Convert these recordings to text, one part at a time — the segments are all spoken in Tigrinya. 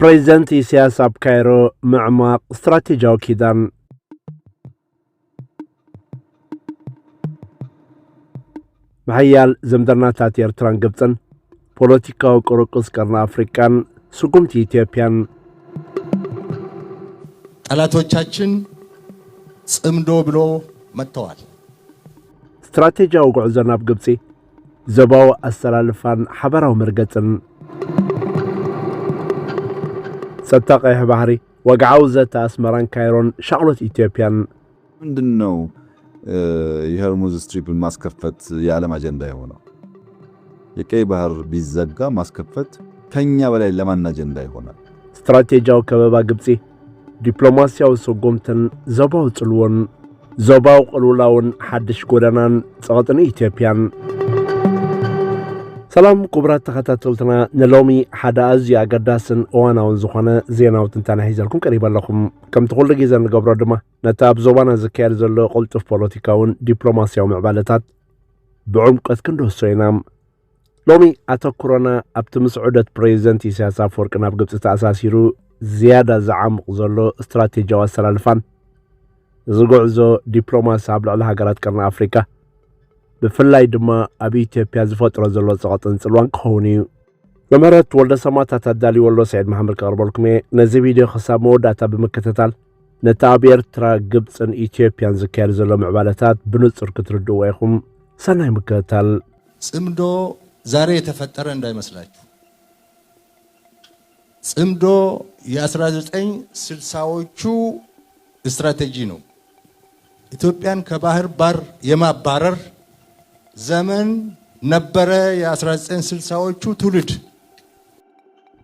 بريزنت سياسة بكايرو معمق استراتيجيو كيدان محيال زمدرنا تاتي ارتران قبطن بوليتيكا وقرقص قرن افريكان سقومتي ኢትዮጵያን ጠላቶቻችን ጽምዶ ብሎ መጥተዋል። استراتيجيو ጉዕዞና ብግብጺ ዘባው አስተላልፋን ሓበራው መርገጽን ستاقي بحري وقعوزة أسمران كايرون شغلة إثيوبيان ምንድነው የሆርሙዝ ስትሪፕን ማስከፈት የዓለም አጀንዳ የሆነው? የቀይ ባህር ቢዘጋ ማስከፈት ከኛ በላይ ለማን አጀንዳ ይሆናል? استراتيجيው ከበባ ግብጺ ዲፕሎማሲያው ሰጎምተን ዘባው ጽልወን ዘባው ቀሉላውን ሓድሽ ጎዳናን ጸቅጥን ኢትዮጵያን سلام كبرات تخطاتلتنا نلومي حدا أزي أقداسن وانا ونزخوانا زينا وتنتانا هيزالكم قريبا لكم كم تقول لقيزان قبرا دما نتاب زوانا زكير زلو قلت في بوليتيكاون دبلوماسيا ومعبالتات بعمق أذكندو السوينام لومي أتوكرونا أبتمس عودة بريزنتي سياسة فوركنا بقبت تأساسيرو زيادة زعمق زلو استراتيجيا والسلالفان زقعزو دبلوماسيا بلعلها قرات كرنا أفريكا بفلاي دما أبي إثيوبيا زفترة زلو صغطن سلوان كهوني لمرت ولد سماتا تدالي ولو سعيد محمد كاربالكمي نزي فيديو خساب موداتا بمكتتال نتابير ترا قبطن إثيوبيا زكير زلو معبالتات بنصر كتردو ويخم سناي مكتتال ጽምዶ ዛሬ የተፈጠረ እንዳይመስላችሁ። ጽምዶ የ1960ዎቹ ስትራቴጂ ነው። ኢትዮጵያን ከባህር ባር የማባረር ዘመን ነበረ። የ1960ዎቹ ትውልድ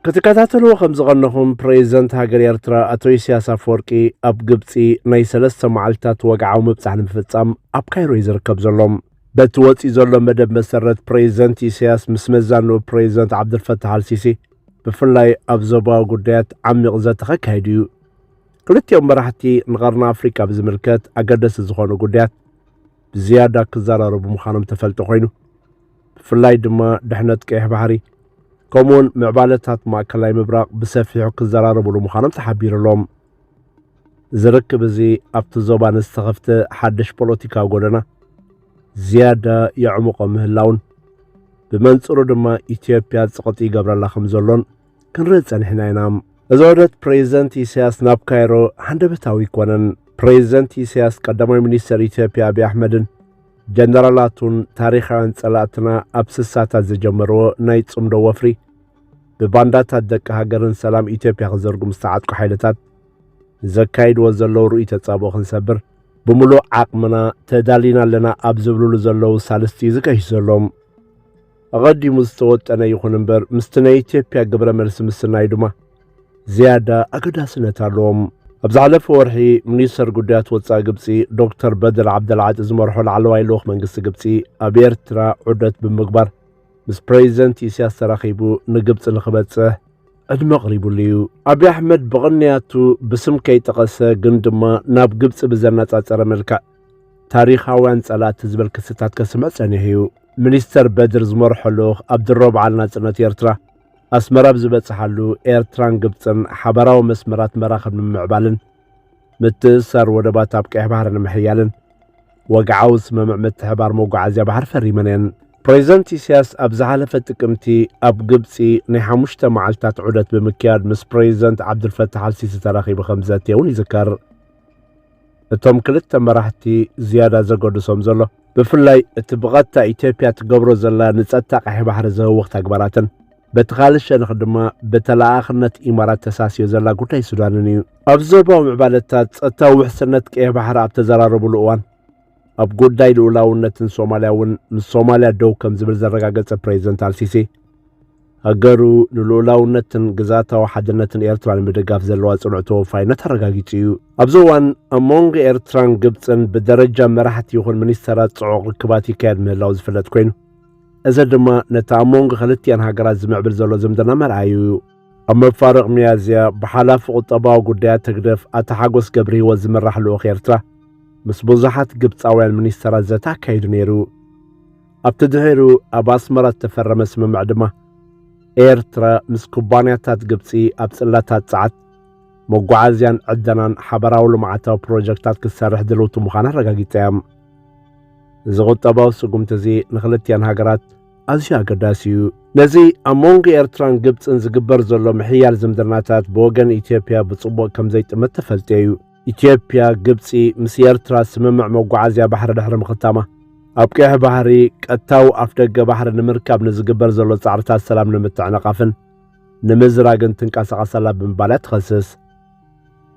كتكاتاتلو خمس غنهم بريزنت هاجر يرترا أتو إسياس أفورقي أب قبطي ناي سلسة معلتات وقعو مبتحن مفتسام أب كايرو يزركب زلوم بتواتي زلوم مدب مسرت بريزنت إسياس مسمزانو بريزنت عبد الفتاح السيسي بفلاي أب زباو قديات عمي غزات خك هيديو قلت يوم براحتي نغرنا أفريكا بزملكات أقدس الزخونو قديات بزيادة كزارة ربو مخانم تفلتو خوينو بفلاي دما دحنت كيح بحري كومون معبالتات ما كلاي مبراق بسفيحو كزارة ربو مخانم تحبير لهم زرك بزي أبتو زوبان استغفت حدش بوليتيكا قدنا زيادة يعمق مهلاون بمنصرو دما إثيوبيا سقطي قبر الله خمزولون كنرد سنحنا ينام زودت بريزنت إسياس ناب كايرو هندبتاوي كونن بريزنت إسياس قدمي منيستر إثيوبيا أبي أحمدن جنرالاتون تاريخان صلاتنا أبسساتا زجمرو نايت صمدو وفري ببانداتا دك هاجرن سلام إثيوبيا خزرقو مستعادكو حيلتات زكايد وزلو رؤي تتصابو خنسبر بملو عقمنا تدالينا لنا أبزبلو زلو سالستي زكاش زلوم غدي مستوت أنا يخوننبر مستنا إثيوبيا قبر مرس مستنا دوما زيادة أقداسنا تالوم أبزعلف ورحي منيسر قدات وطا قبسي دكتور بدر عبد العزيز مرحو العلواي لوخ منقص قبسي أبيرترا عدت بمقبر مس بريزنت يسياس تراخيبو نقبس الخباتسه أدمى قريبو ليو أبي أحمد بغنياتو بسم كي تقسى قندما ناب قبس بزرنات أتسر ملكا تاريخ هاوان سالات تزبل كستات كسمات سانيهيو منيستر بدر زمرحو لوخ عبد الرب عالنا سنة يرترا أسمرا بزبت سحلو إيرتران قبطن حبراو مسمرات مراخب من معبالن متسر ودبات أبكي بحرنا محيالن وقعوز ممع متحبار موقع عزيا بحر فريمانين بريزنتي سياس أبزعالفة تكمتي أب قبسي نحامشتا معالتات عودت بمكياد مس بريزنت عبد الفتاح السيسي تراخي بخمزات يوني ذكر اتوم كلتا مراحتي زيادة زقود سومزلو بفلاي اتبغاتا إثيوبيا تقبرو زلا نتساتاق أحي بحر زهو وقت أكبراتن بتخالش نخدمه بتلاخنت إمارات تساسيو زلا قوتاي سودانيو أبزوبا ومعبالتات أتاو حسنت كيه بحر أبتزراربو الأوان أب قداي لولاونتن سومالياون من سوماليا دو كم زبر زرقاقلت بريزنت السيسي أقرو لولاونتن قزاتا وحدنتن إيرتران بدقاف زلوات صنعتو فاينة رقاقيتيو أبزوان أمونغ إيرتران قبطن بدرجة مراحت يخون منيسترات صعوق الكباتي كاد من اللوز فلت كوينو إذا دما نتعمون خلتيان هاقرات زمع بالزولو زمدنا مرعيو أما فارق ميازيا بحالا فوق طباو قدايا تقدف أتحاقوس قبري وزمن رحلو خيرترا مسبوزحات قبط أويان منيسترات زتا كايدو نيرو أبتدهيرو أباس مرات تفرمس من معدمة ኤርትራ ምስ ኩባንያታት ግብፂ ኣብ ጽላታት ጸዓት መጓዓዝያን ዕደናን ሓበራዊ ልምዓታዊ ፕሮጀክታት ክሰርሕ ድልውቲ ምዃና ረጋጊጸያ። እዚ ቁጠባዊ ስጉምቲ እዚ ንኽልቲአን ሃገራት ኣዝዩ ኣገዳሲ እዩ። ነዚ ኣብ መንጎ ኤርትራን ግብፅን ዝግበር ዘሎ ምሕያል ዝምድናታት ብወገን ኢትዮጵያ ብጽቡቕ ከም ዘይጥመት ተፈልጥዩ እዩ። ኢትዮጵያ ግብፂ ምስ ኤርትራ ስምምዕ መጓዓዝያ ባሕሪ ድሕሪ ምኽታማ ኣብ ቀይሕ ባሕሪ ቀጥታዊ ኣፍ ደገ ባሕሪ ንምርካብ ንዝግበር ዘሎ ጻዕርታት ሰላም ንምትዕንቓፍን ንምዝራግን ትንቀሳቐሰላ ብምባል ትኸስስ።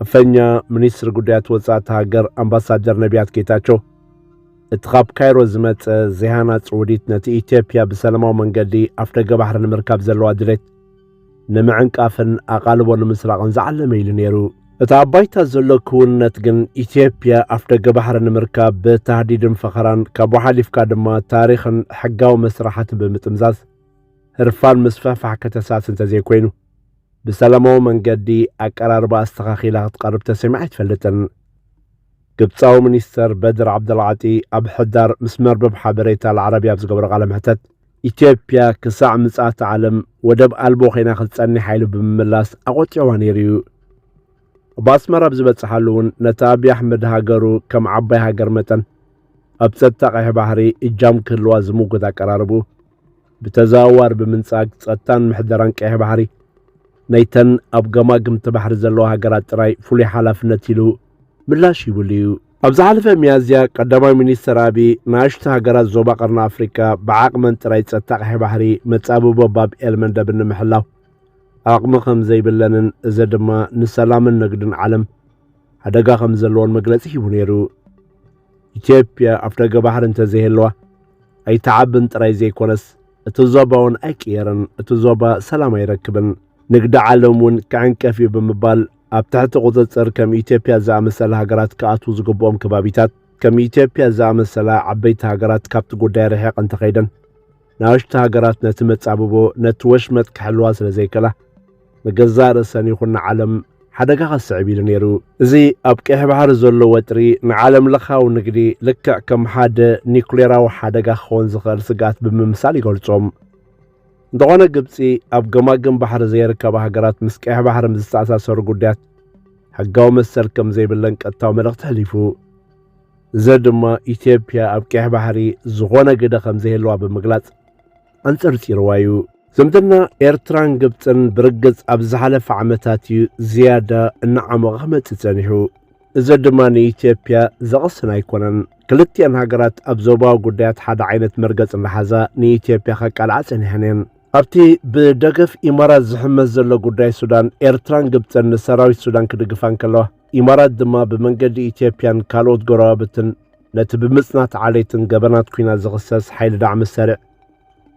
እፈኛ ሚኒስትሪ ጉዳያት ወጻእቲ ሃገር ኣምባሳደር ነቢያት ጌታቸው እቲ ካብ ካይሮ ዝመጸ ዘይሃናጽ ውዲት ነቲ ኢትዮጵያ ብሰላማዊ መንገዲ ኣፍ ደገ ባሕሪ ንምርካብ ዘለዋ ድሌት ንምዕንቃፍን ኣቓልቦ ንምስራቕን ዝዓለመ ኢሉ ነይሩ። እቲ ኣብ ባይታ ዘሎ ክውንነት ግን ኢትዮጵያ ኣፍ ደገ ባሕሪ ንምርካብ ብተህዲድን ፈኸራን ካብኡ ሓሊፍካ ድማ ታሪኽን ሕጋዊ መስራሓትን ብምጥምዛዝ ህርፋን ምስፋሕፋሕ ከተሳስ እንተዘይኮይኑ ብሰላማዊ መንገዲ ኣቀራርባ ኣስተኻኺላ ክትቐርብ ተሰሚዓ ኣይትፈልጥን። ግብፃዊ ሚኒስተር በድር ዓብደልዓጢ ኣብ ሕዳር ምስ መርበብ ሓበሬታ ልዓረብያ ብዝገበሮ ቃለ መሕተት ኢትዮጵያ ክሳዕ ምጽኣት ዓለም ወደብ ኣልቦ ኮይና ክትጸኒሕ ሓይሉ ብምምላስ ኣቆጢዕዋ ነይሩ እዩ። ኣብ ኣስመራ ብዝበጽሓሉ እውን ነቲ ኣብዪ ኣሕመድ ሃገሩ ከም ዓባይ ሃገር መጠን ኣብ ጸጥታ ቀይሕ ባሕሪ እጃም ክህልዋ ዝምውግድ ኣቀራርቡ ብተዘዋዋሪ ብምንጻግ ጸጥታን ምሕደራን ቀይሕ ባሕሪ ናይተን ኣብ ገማግምቲ ባሕሪ ዘለዋ ሃገራት ጥራይ ፍሉይ ሓላፍነት ኢሉ ምላሽ ይብሉ እዩ። ኣብ ዝሓለፈ ሚያዝያ ቀዳማይ ሚኒስትር ኣብዪ ንኣሽቱ ሃገራት ዞባ ቀርኒ ኣፍሪካ ብዓቕመን ጥራይ ጸጥታ ቀይሕ ባሕሪ መጻብቦ ባብኤል መንደብ ንምሕላው ዓቕሚ ከም ዘይብለንን እዚ ድማ ንሰላምን ንግድን ዓለም ሓደጋ ከም ዘለዎን መግለጺ ሂቡ ነይሩ። ኢትዮጵያ ኣፍ ደገ ባሕሪ እንተዘይህልዋ ኣይተዓብን ጥራይ ዘይኮነስ እቲ ዞባ እውን ኣይቅየርን፣ እቲ ዞባ ሰላም ኣይረክብን፣ ንግዲ ዓለም እውን ክዕንቀፍ እዩ ብምባል ኣብ ትሕቲ ቁፅጽር ከም ኢትዮጵያ ዝኣመሰለ ሃገራት ክኣትዉ ዝግብኦም ከባቢታት ከም ኢትዮጵያ ዝኣመሰለ ዓበይቲ ሃገራት ካብቲ ጉዳይ ርሒቕ እንተኸይደን ንኣሽቱ ሃገራት ነቲ መጻብቦ ነቲ ወሽመጥ ክሕልዋ ስለ ዘይከላ ንገዛእ ርእሰን ይኹን ንዓለም ሓደጋ ከስዕብ ኢሉ ነይሩ። እዚ ኣብ ቀይሕ ባሕሪ ዘሎ ወጥሪ ንዓለም ለኻዊ ንግዲ ልክዕ ከም ሓደ ኒኩሌራዊ ሓደጋ ክኸውን ዝኽእል ስጋኣት ብምምሳል ይገልጾም። እንተኾነ ግብፂ ኣብ ገማግም ባሕሪ ዘይርከባ ሃገራት ምስ ቀይሕ ባሕሪ ዝተኣሳሰሩ ጉዳያት ሕጋዊ መሰል ከም ዘይብለን ቀጥታዊ መልእኽቲ ሕሊፉ። እዚ ድማ ኢትዮጵያ ኣብ ቀይሕ ባሕሪ ዝኾነ ግደ ከም ዘይህልዋ ብምግላጽ ኣንጸርጺርዋ እዩ። ዝምድና ኤርትራን ግብፅን ብርግጽ ኣብ ዝሓለፈ ዓመታት እዩ ዝያዳ እናዓመቐ ክመጽእ ጸኒሑ። እዚ ድማ ንኢትዮጵያ ዘቕስን ኣይኮነን። ክልቲአን ሃገራት ኣብ ዞባዊ ጉዳያት ሓደ ዓይነት መርገጽ እናሓዛ ንኢትዮጵያ ከቃልዓ ጸኒሐን እየን። ኣብቲ ብደገፍ ኢማራት ዝሕመስ ዘሎ ጉዳይ ሱዳን ኤርትራን ግብፅን ንሰራዊት ሱዳን ክድግፋ እንከለዋ ኢማራት ድማ ብመንገዲ ኢትዮጵያን ካልኦት ጎረባብትን ነቲ ብምጽናት ዓሌትን ገበናት ኩናት ዝኽሰስ ሓይሊ ዳዕሚ ሰሪዕ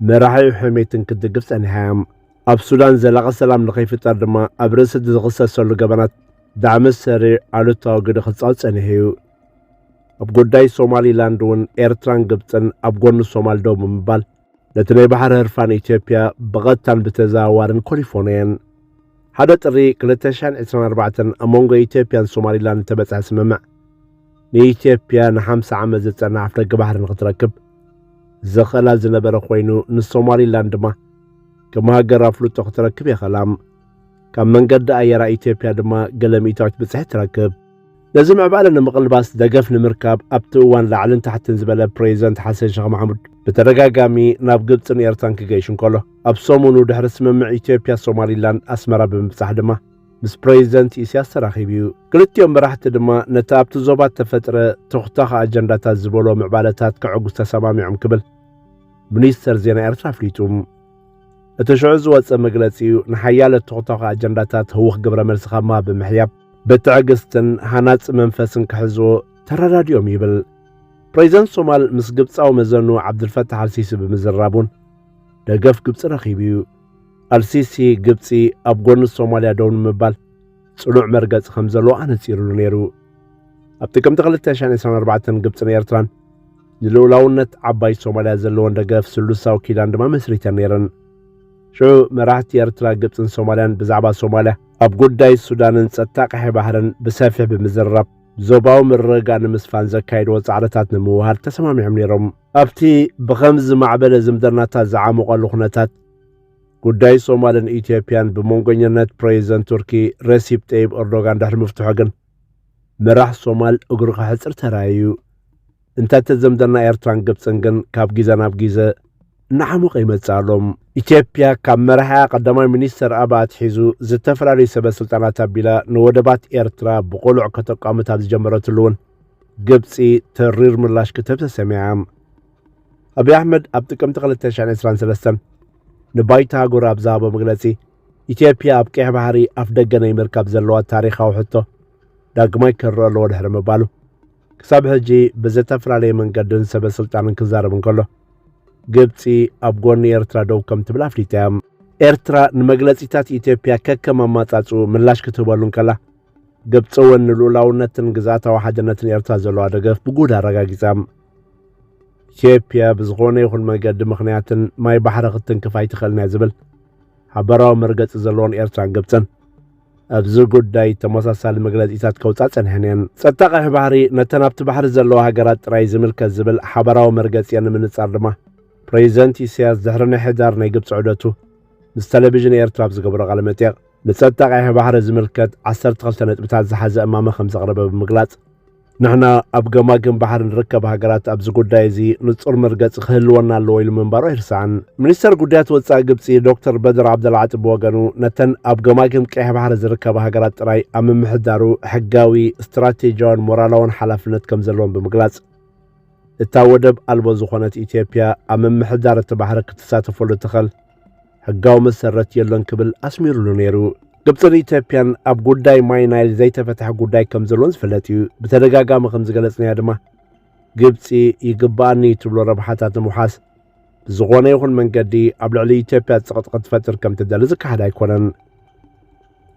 መራሒ ሕሜትን ክድግፍ ጸኒሐዮም። ኣብ ሱዳን ዘላቐ ሰላም ንኸይፍጠር ድማ ኣብ ርእሲ ዝኽሰሰሉ ገበናት ዳዕሚ ሰሪዕ ኣሉታዊ ግደ ክጻወት ጸኒሐ እዩ። ኣብ ጉዳይ ሶማሊላንድ እውን ኤርትራን ግብፅን ኣብ ጎኒ ሶማል ደው ብምባል ነቲ ናይ ባሕሪ ህርፋን ኢትዮጵያ ብቐጥታን ብተዘዋዋርን ኮሊፎን እየን። ሓደ ጥሪ 2024 ኣብ መንጎ ኢትዮጵያን ሶማሊላንድ ተበጽሐ ስምምዕ ንኢትዮጵያ ን50 ዓመት ዝጸንሕ ኣፍ ደገ ባሕሪ ንኽትረክብ ዘኽእላ ዝነበረ ኮይኑ ንሶማሊላንድ ድማ ከም ሃገር ኣፍልጦ ክትረክብ የኸላም። ካብ መንገዲ ኣየራ ኢትዮጵያ ድማ ገለ ሚእታዊት ብጽሒ ትረክብ። ነዚ ምዕባለ ንምቕልባስ ደገፍ ንምርካብ ኣብቲ እዋን ላዕልን ታሕትን ዝበለ ፕሬዚደንት ሓሰን ሼኽ መሓሙድ ብተደጋጋሚ ናብ ግብፅን ኤርትራን ክገይሽ እንከሎ ኣብ ሰሙኑ ድሕሪ ስምምዕ ኢትዮጵያ ሶማሊላንድ ኣስመራ ብምብጻሕ ድማ ምስ ፕሬዚደንት ኢሳያስ ተራኺቡ እዩ። ክልቲኦም መራሕቲ ድማ ነቲ ኣብቲ ዞባ ተፈጥረ ተኽታኻ ኣጀንዳታት ዝበሎ ምዕባለታት ክዕጉዝ ተሰማሚዖም ክብል ሚኒስተር ዜና ኤርትራ ኣፍሊጡ። እቲ ሽዑ ዝወፀ መግለፂ ንሓያለ ተኽታኻ ኣጀንዳታት ህውኽ ግብረ መልሲ ካብ ምሃብ ብምሕያብ ብትዕግስትን ሃናፅ መንፈስን ክሕዝዎ ተረዳዲኦም ይብል። ፕሬዚደንት ሶማል ምስ ግብፃዊ መዘኑ ዓብድልፈታሕ አልሲሲ ብምዝራቡን ደገፍ ግብፂ ረኺቡ እዩ። አልሲሲ ግብፂ ኣብ ጎኒ ሶማልያ ደው ንምባል ጽኑዕ መርገፂ ከም ዘለዎ ኣነፂሩሉ ነይሩ። ኣብ ጥቅምቲ 2024 ግብፅን ኤርትራን ንልኡላውነት ዓባይ ሶማልያ ዘለዎን ደገፍ ስሉሳዊ ኪዳን ድማ መስሪተን ነይረን። ሽዑ መራሕቲ ኤርትራ ግብፅን ሶማልያን ብዛዕባ ሶማልያ ኣብ ጉዳይ ሱዳንን ጸጥታ ቀይሕ ባሕርን ብሰፊሕ ብምዝራብ ዞባዊ ምርግጋእ ንምስፋን ዘካይድዎ ጻዕርታት ንምውሃድ ተሰማሚዖም ነይሮም። ኣብቲ ብኸምዚ ማዕበለ ዝምድናታት ዝዓመቐሉ ኩነታት ጉዳይ ሶማልን ኢትዮጵያን በመንጎኝነት ፕሬዝደንት ቱርኪ ረሲፕ ጠይብ ኤርዶጋን ዳሕር ምፍትሖ ግን መራሕ ሶማል እግሩ ክሕፅር ተራእዩ እንታት ተዘምደና ኤርትራን ግብፅን ግን ካብ ጊዜ ናብ ጊዜ እናዓሙቐ ይመጽእ ኣሎም ኢትዮጵያ ካብ መራሕያ ቀዳማይ ሚኒስተር ኣባ ኣትሒዙ ዝተፈላለዩ ሰበስልጣናት ኣቢላ ንወደባት ኤርትራ ብቑልዕ ከተቋምት ኣብ ዝጀመረትሉ እውን ግብፂ ተሪር ምላሽ ክትህብ ተሰሚዓ ኣብይ ኣሕመድ ኣብ ጥቅምቲ 2023 ንባይታ ሃገር ኣብ ዝሃቦ መግለጺ ኢትዮጵያ ኣብ ቀይሕ ባሕሪ ኣፍ ደገ ናይ ምርካብ ዘለዋ ታሪኻዊ ሕቶ ዳግማይ ክረአ ኣለዎ ድሕሪ ምባሉ ክሳብ ሕጂ ብዝተፈላለየ መንገድን ሰበስልጣንን ክዛረብ እንከሎ ግብፂ ኣብ ጎኒ ኤርትራ ደው ከም ትብል ኣፍሊጣ እያ ኤርትራ ንመግለጺታት ኢትዮጵያ ከከም ኣማጻጽኡ ምላሽ ክትህበሉ እንከላ ግብፂ እውን ንሉላውነትን ግዛታዊ ሓድነትን ኤርትራ ዘለዋ ደገፍ ብጉድ ኣረጋጊጻ ኢትዮጵያ ብዝኾነ ይኹን መንገዲ ምኽንያትን ማይ ባሕሪ ክትንክፍ ኣይትኽእልን እያ ዝብል ሓበራዊ መርገፂ ዘለዎን ኤርትራን ግብፅን ኣብዚ ጉዳይ ተመሳሳሊ መግለጺታት ከውፃ ጸኒሐን እየን ጸጥታ ቀይሕ ባሕሪ ነተን ኣብቲ ባሕሪ ዘለዋ ሃገራት ጥራይ ዝምልከት ዝብል ሓበራዊ መርገፂ ንምንጻር ድማ ፕሬዝደንት ኢሳያስ ድሕሪ ናይ ሕዳር ናይ ግብፂ ዑደቱ ምስ ቴሌቪዥን ኤርትራ ብዝገበሮ ቃለ መጠይቕ ንጸጥታ ቀይሕ ባሕሪ ዝምልከት 12 ነጥብታት ዝሓዘ እማመ ከም ዘቕረበ ብምግላጽ ንሕና ኣብ ገማግም ባሕሪ ንርከብ ሃገራት ኣብዚ ጉዳይ እዚ ንጹር መርገፂ ክህልወና ኣለዎ ኢሉ ምንባሩ ኣይርስዓን ሚኒስተር ጉዳያት ወፃኢ ግብፂ ዶክተር በድር ዓብደልዓጢ ብወገኑ ነተን ኣብ ገማግም ቀይሕ ባሕሪ ዝርከባ ሃገራት ጥራይ ኣብ ምምሕዳሩ ሕጋዊ ስትራቴጂያውን ሞራላውን ሓላፍነት ከም ዘለዎም ብምግላጽ እታ ወደብ ኣልቦ ዝኾነት ኢትዮጵያ ኣብ ምምሕዳር እቲ ባሕሪ ክትሳተፈሉ ትኽእል ሕጋዊ መሰረት የሎን ክብል ኣስሚሩሉ ነይሩ ግብፅን ኢትዮጵያን ኣብ ጉዳይ ማይ ናይል ዘይተፈትሐ ጉዳይ ከም ዘለዎን ዝፍለጥ እዩ ብተደጋጋሚ ከም ዝገለጽናያ ድማ ግብፂ ይግባኣኒ ትብሎ ረብሓታት ንምውሓስ ብዝኾነ ይኹን መንገዲ ኣብ ልዕሊ ኢትዮጵያ ፀቕጥቂ ትፈጥር ከም ትደሊ ዝካሓድ ኣይኮነን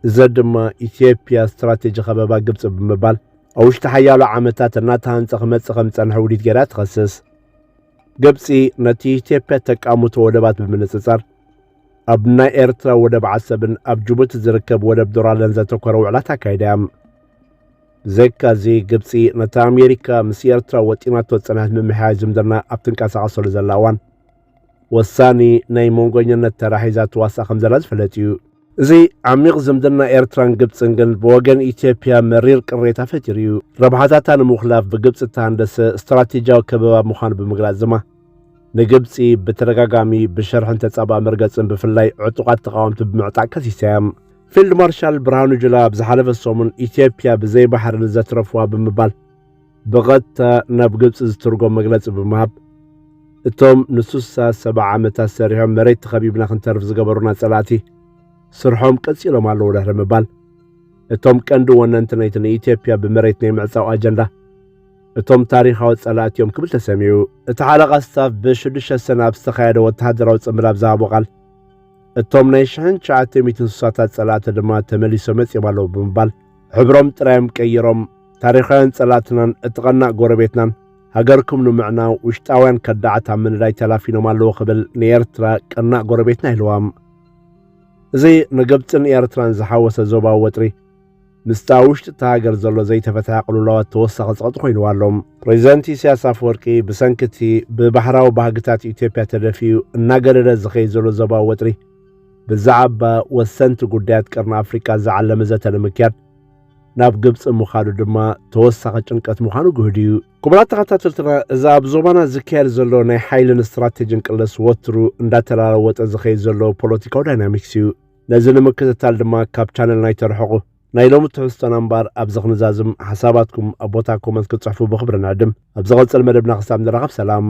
እዚ ድማ ኢትዮጵያ ስትራቴጂ ከበባ ግብፂ ብምባል ኣብ ውሽጢ ሓያሎ ዓመታት እናተሃንፀ ክመፅእ ከም ዝፀንሐ ውዲት ጌራ ትኸስስ ግብፂ ነቲ ኢትዮጵያ ተቃሙቶ ወደባት ብምንፅፃር ኣብ ናይ ኤርትራ ወደብ ዓሰብን ኣብ ጅቡቲ ዝርከብ ወደብ ዶራለን ዘተኮረ ውዕላት ኣካይዳ ብዘይካዚ ግብፂ ነቲ ኣሜሪካ ምስ ኤርትራ ወጢናቶ ፀናት ምምሕያሽ ዝምድና ኣብ ትንቀሳቐሰሉ ዘላ እዋን ወሳኒ ናይ መንጎኝነት ተራ ሒዛ ትዋሳእ ከም ዘላ ዝፍለጥ እዩ እዚ ዓሚቕ ዝምድና ኤርትራን ግብፅን ግን ብወገን ኢትዮጵያ መሪር ቅሬታ ፈጢሩ እዩ ረብሓታታ ንምኽላፍ ብግብፂ እተሃንደሰ ስትራቴጂያዊ ከበባ ምዃኑ ብምግላጽ ድማ ንግብፂ ብተደጋጋሚ ብሸርሕን ተጻባእ መርገጽን ብፍላይ ዕጡቓት ተቃወምቲ ብምዕጣቕ ከሲሳ እያ ፊልድ ማርሻል ብርሃኑ ጁላ ኣብ ዝሓለፈ ሰሙን ኢትዮጵያ ብዘይ ባሕሪ ንዘትረፍዋ ብምባል ብቐጥታ ናብ ግብፂ ዝትርጎም መግለፂ ብምሃብ እቶም ን67 ዓመታት ሰሪሖም መሬት ተኸቢብና ክንተርፍ ዝገበሩና ጸላእቲ ስርሖም ቀፂሎም ኣለዉ ድሕሪ ምባል እቶም ቀንዲ ወነንቲ ናይቲ ንኢትዮጵያ ብመሬት ናይ ምዕፃው ኣጀንዳ እቶም ታሪኻዊ ጸላእትዮም ክብል ተሰሚዑ እቲ ሓለቓ ስታፍ ብ6 ሰነ ኣብ ዝተኻየደ ወተሃደራዊ ጽምብል ኣብ ዝሃቦ ቃል እቶም ናይ 1960ታት ጸላእቲ ድማ ተመሊሶም መፂኦም ኣለዉ ብምባል ሕብሮም ጥራዮም ቀይሮም ታሪኻውያን ጸላእትናን እቲ ቐናእ ጎረቤትናን ሃገርኩም ንምዕናው ውሽጣውያን ከዳዕት ኣብ ምንዳይ ተላፊኖም ኣለዎ ክብል ንኤርትራ ቀናእ ጎረቤትና ኢልዋም እዚ ንግብፅን ኤርትራን ዝሓወሰ ዞባዊ ወጥሪ ምስታ ውሽጢ እታ ሃገር ዘሎ ዘይተፈትሐ ቅልውላዋት ተወሳኺ ፀቕጢ ኮይኑ ኣሎም ፕሬዝደንት ኢሳያስ ኣፈወርቂ ብሰንኪቲ ብባሕራዊ ባህግታት ኢትዮጵያ ተደፊኡ እናገደደ ዝኸይድ ዘሎ ዞባዊ ወጥሪ ብዛዕባ ወሰንቲ ጉዳያት ቀርኒ ኣፍሪካ ዝዓለመ ዘተ ንምክያድ ናብ ግብፂ ምኻዱ ድማ ተወሳኺ ጭንቀት ምዃኑ ግህድ እዩ ክቡራት ተኸታተልትና እዚ ኣብ ዞባና ዝካየድ ዘሎ ናይ ሓይልን ስትራቴጅን ቅልስ ወትሩ እንዳተለዋወጠ ዝኸይድ ዘሎ ፖለቲካዊ ዳይናሚክስ እዩ ነዚ ንምክትታል ድማ ካብ ቻነል ናይ ተርሕቑ ናይ ሎሚ ትሕዝቶና እምበር ኣብ ዝኽንዛዝም ሓሳባትኩም ኣብ ቦታ ኮመንት ክትፅሕፉ ብኽብሪ ንዕድም ኣብ ዝቐፅል መደብና ክሳብ ንረኸብ ሰላም